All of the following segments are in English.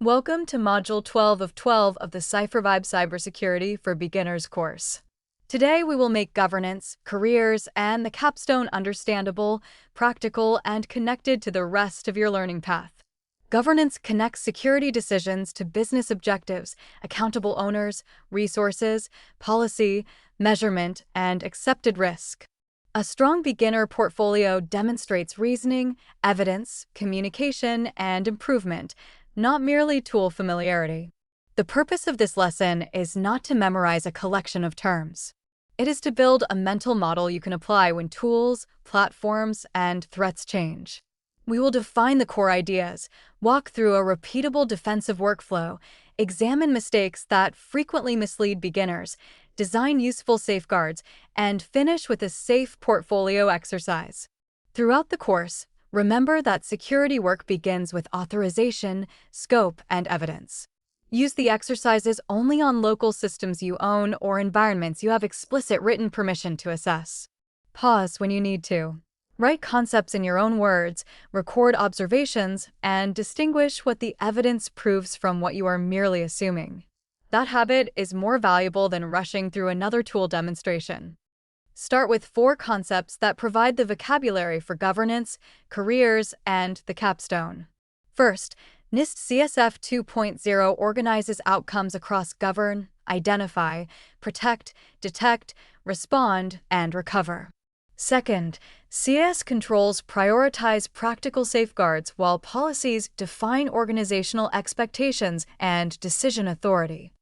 Welcome to Module 12 of 12 of the CipherVibe Cybersecurity for Beginners course. Today we will make governance, careers, and the Capstone understandable, practical, and connected to the rest of your learning path. Governance connects security decisions to business objectives, accountable owners, resources, policy, measurement, and accepted risk. A strong beginner portfolio demonstrates reasoning, evidence, communication, and improvement, not merely tool familiarity. The purpose of this lesson is not to memorize a collection of terms. It is to build a mental model you can apply when tools, platforms, and threats change. We will define the core ideas, walk through a repeatable defensive workflow, examine mistakes that frequently mislead beginners, design useful safeguards, and finish with a safe portfolio exercise. Throughout the course, remember that security work begins with authorization, scope, and evidence. Use the exercises only on local systems you own or environments you have explicit written permission to assess. Pause when you need to. Write concepts in your own words, record observations, and distinguish what the evidence proves from what you are merely assuming. That habit is more valuable than rushing through another tool demonstration. Start with 4 concepts that provide the vocabulary for governance, careers, and the capstone. First, NIST CSF 2.0 organizes outcomes across govern, identify, protect, detect, respond, and recover. Second, CS controls prioritize practical safeguards while policies define organizational expectations and decision authority.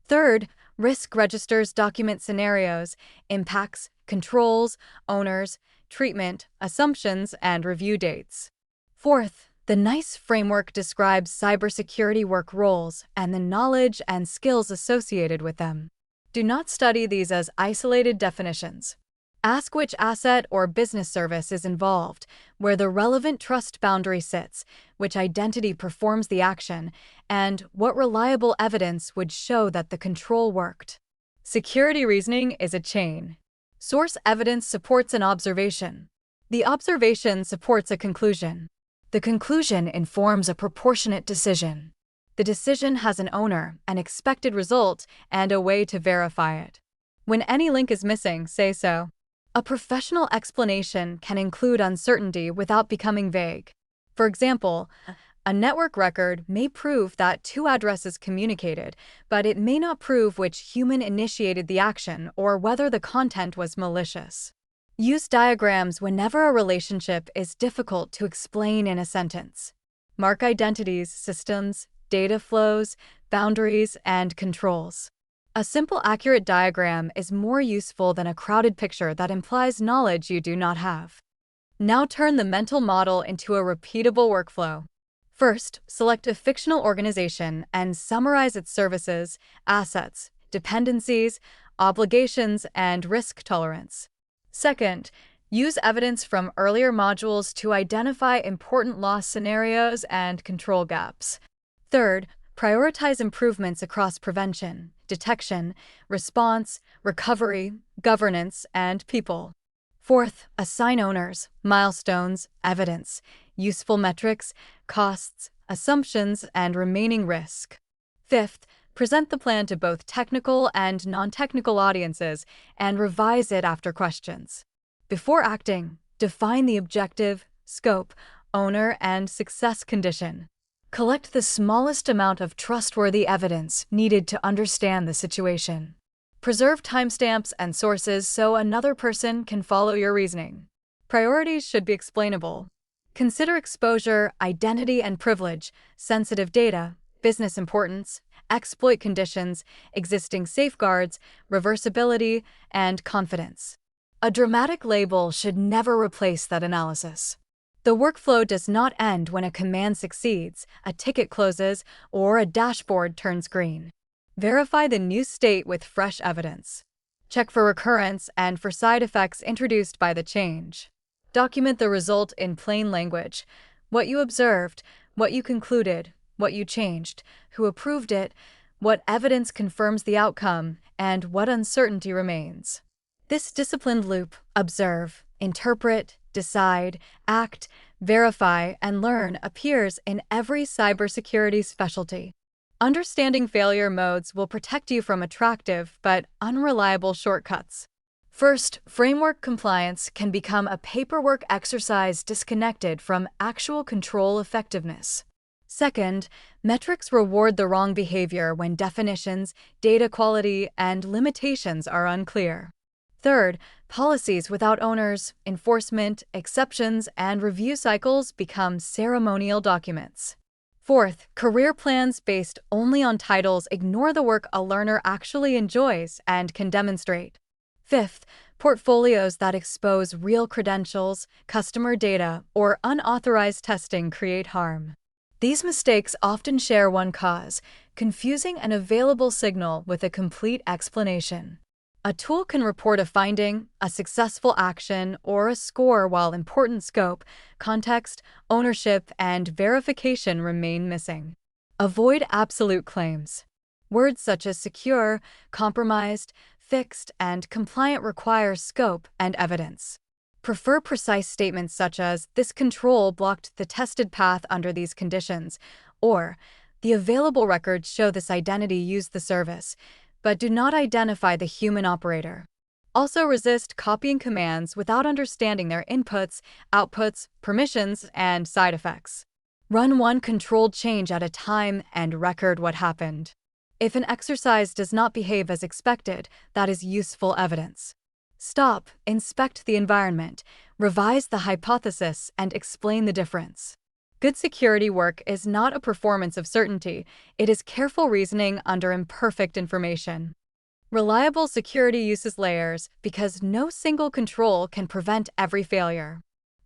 Third, risk registers document scenarios, impacts, controls, owners, treatment, assumptions, and review dates. Fourth, the NICE framework describes cybersecurity work roles and the knowledge and skills associated with them. Do not study these as isolated definitions. Ask which asset or business service is involved, where the relevant trust boundary sits, which identity performs the action, and what reliable evidence would show that the control worked. Security reasoning is a chain. Source evidence supports an observation. The observation supports a conclusion. The conclusion informs a proportionate decision. The decision has an owner, an expected result, and a way to verify it. When any link is missing, say so. A professional explanation can include uncertainty without becoming vague. For example, a network record may prove that 2 addresses communicated, but it may not prove which human initiated the action or whether the content was malicious. Use diagrams whenever a relationship is difficult to explain in a sentence. Mark identities, systems, data flows, boundaries, and controls. A simple, accurate diagram is more useful than a crowded picture that implies knowledge you do not have. Now turn the mental model into a repeatable workflow. First, select a fictional organization and summarize its services, assets, dependencies, obligations, and risk tolerance. Second, use evidence from earlier modules to identify important loss scenarios and control gaps. Third, prioritize improvements across prevention, detection, response, recovery, governance, and people. Fourth, assign owners, milestones, evidence, useful metrics, costs, assumptions, and remaining risk. Fifth, present the plan to both technical and non-technical audiences and revise it after questions. Before acting, define the objective, scope, owner, and success condition. Collect the smallest amount of trustworthy evidence needed to understand the situation. Preserve timestamps and sources so another person can follow your reasoning. Priorities should be explainable. Consider exposure, identity and privilege, sensitive data, business importance, exploit conditions, existing safeguards, reversibility, and confidence. A dramatic label should never replace that analysis. The workflow does not end when a command succeeds, a ticket closes, or a dashboard turns green. Verify the new state with fresh evidence. Check for recurrence and for side effects introduced by the change. Document the result in plain language: what you observed, what you concluded, what you changed, who approved it, what evidence confirms the outcome, and what uncertainty remains. This disciplined loop, observe, interpret, decide, act, verify, and learn, appears in every cybersecurity specialty. Understanding failure modes will protect you from attractive but unreliable shortcuts. First, framework compliance can become a paperwork exercise disconnected from actual control effectiveness. Second, metrics reward the wrong behavior when definitions, data quality, and limitations are unclear. Third, policies without owners, enforcement, exceptions, and review cycles become ceremonial documents. Fourth, career plans based only on titles ignore the work a learner actually enjoys and can demonstrate. Fifth, portfolios that expose real credentials, customer data, or unauthorized testing create harm. These mistakes often share one cause: confusing an available signal with a complete explanation. A tool can report a finding, a successful action, or a score while important scope, context, ownership, and verification remain missing. Avoid absolute claims. Words such as secure, compromised, fixed, and compliant require scope and evidence. Prefer precise statements such as, "This control blocked the tested path under these conditions," or, "The available records show this identity used the service," but do not identify the human operator. Also resist copying commands without understanding their inputs, outputs, permissions, and side effects. Run one controlled change at a time and record what happened. If an exercise does not behave as expected, that is useful evidence. Stop, inspect the environment, revise the hypothesis, and explain the difference. Good security work is not a performance of certainty, it is careful reasoning under imperfect information. Reliable security uses layers because no single control can prevent every failure.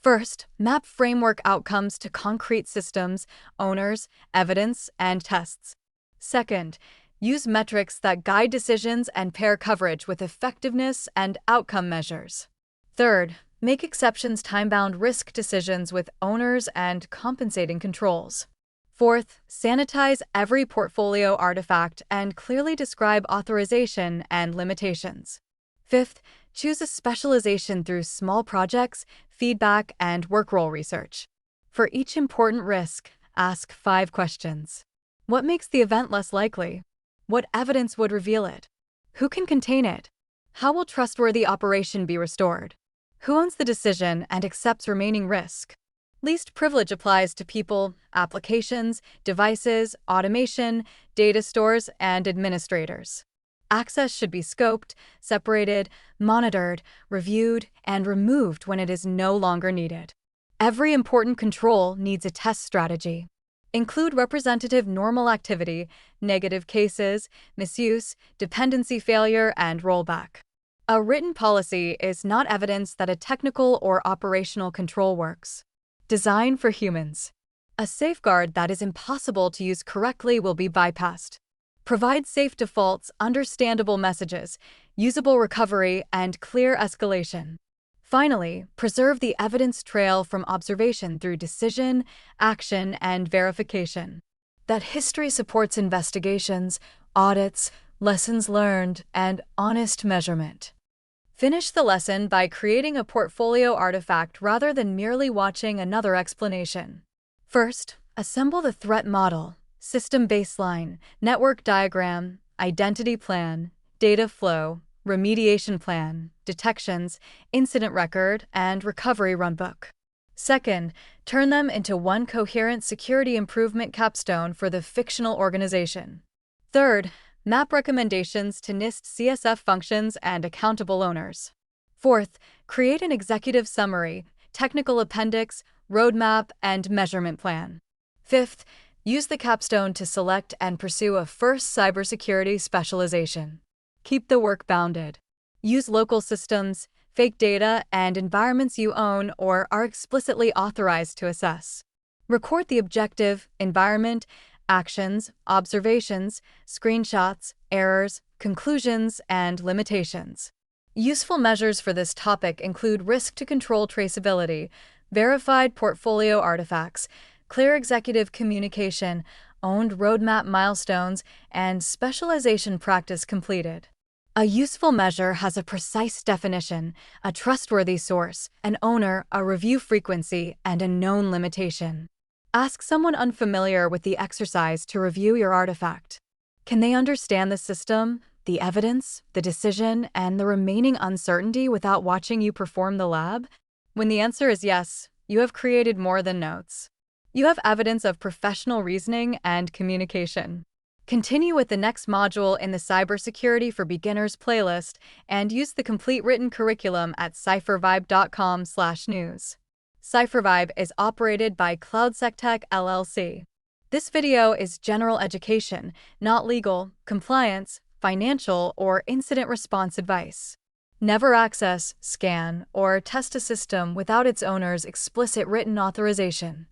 First, map framework outcomes to concrete systems, owners, evidence, and tests. Second, use metrics that guide decisions and pair coverage with effectiveness and outcome measures. Third, make exceptions time-bound risk decisions with owners and compensating controls. Fourth, sanitize every portfolio artifact and clearly describe authorization and limitations. Fifth, choose a specialization through small projects, feedback, and work role research. For each important risk, ask 5 questions. What makes the event less likely? What evidence would reveal it? Who can contain it? How will trustworthy operation be restored? Who owns the decision and accepts remaining risk? Least privilege applies to people, applications, devices, automation, data stores, and administrators. Access should be scoped, separated, monitored, reviewed, and removed when it is no longer needed. Every important control needs a test strategy. Include representative normal activity, negative cases, misuse, dependency failure, and rollback. A written policy is not evidence that a technical or operational control works. Design for humans. A safeguard that is impossible to use correctly will be bypassed. Provide safe defaults, understandable messages, usable recovery, and clear escalation. Finally, preserve the evidence trail from observation through decision, action, and verification. That history supports investigations, audits, lessons learned, and honest measurement. Finish the lesson by creating a portfolio artifact rather than merely watching another explanation. First, assemble the threat model, system baseline, network diagram, identity plan, data flow, remediation plan, detections, incident record, and recovery runbook. Second, turn them into one coherent security improvement capstone for the fictional organization. Third, map recommendations to NIST CSF functions and accountable owners. Fourth, create an executive summary, technical appendix, roadmap, and measurement plan. Fifth, use the capstone to select and pursue a first cybersecurity specialization. Keep the work bounded. Use local systems, fake data, and environments you own or are explicitly authorized to assess. Record the objective, environment, actions, observations, screenshots, errors, conclusions, and limitations. Useful measures for this topic include risk-to-control traceability, verified portfolio artifacts, clear executive communication, owned roadmap milestones, and specialization practice completed. A useful measure has a precise definition, a trustworthy source, an owner, a review frequency, and a known limitation. Ask someone unfamiliar with the exercise to review your artifact. Can they understand the system, the evidence, the decision, and the remaining uncertainty without watching you perform the lab? When the answer is yes, you have created more than notes. You have evidence of professional reasoning and communication. Continue with the next module in the Cybersecurity for Beginners playlist and use the complete written curriculum at CipherVibe.com/news. CipherVibe is operated by Cloudsectech LLC. This video is general education, not legal, compliance, financial, or incident response advice. Never access, scan, or test a system without its owner's explicit written authorization.